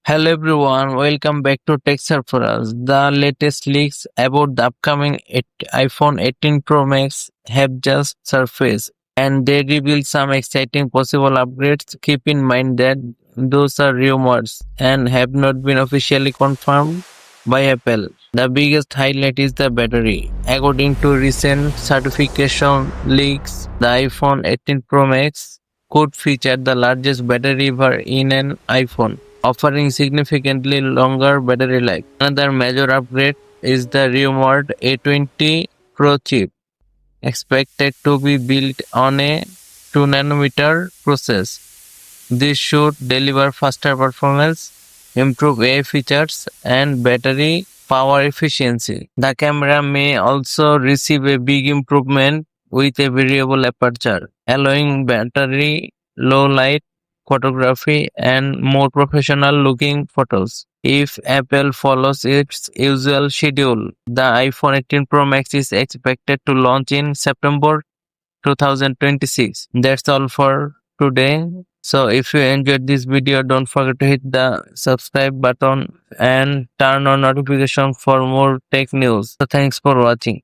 Hello everyone, welcome back to Tech Surfers. The latest leaks about the upcoming iPhone 18 Pro Max have just surfaced and they reveal some exciting possible upgrades. Keep in mind that those are rumors and have not been officially confirmed by Apple. The biggest highlight is the battery. According to recent certification leaks, the iPhone 18 Pro Max could feature the largest battery ever in an iPhone, offering significantly longer battery life. Another major upgrade is the rumored A20 Pro chip, expected to be built on a 2 nanometer process. This should deliver faster performance, improve AI features, and battery power efficiency. The camera may also receive a big improvement with a variable aperture, allowing battery low light photography and more professional looking photos. If Apple follows its usual schedule, the iPhone 18 Pro Max is expected to launch in September 2026. That's all for today. So if you enjoyed this video, don't forget to hit the subscribe button and turn on notification for more tech news. So thanks for watching.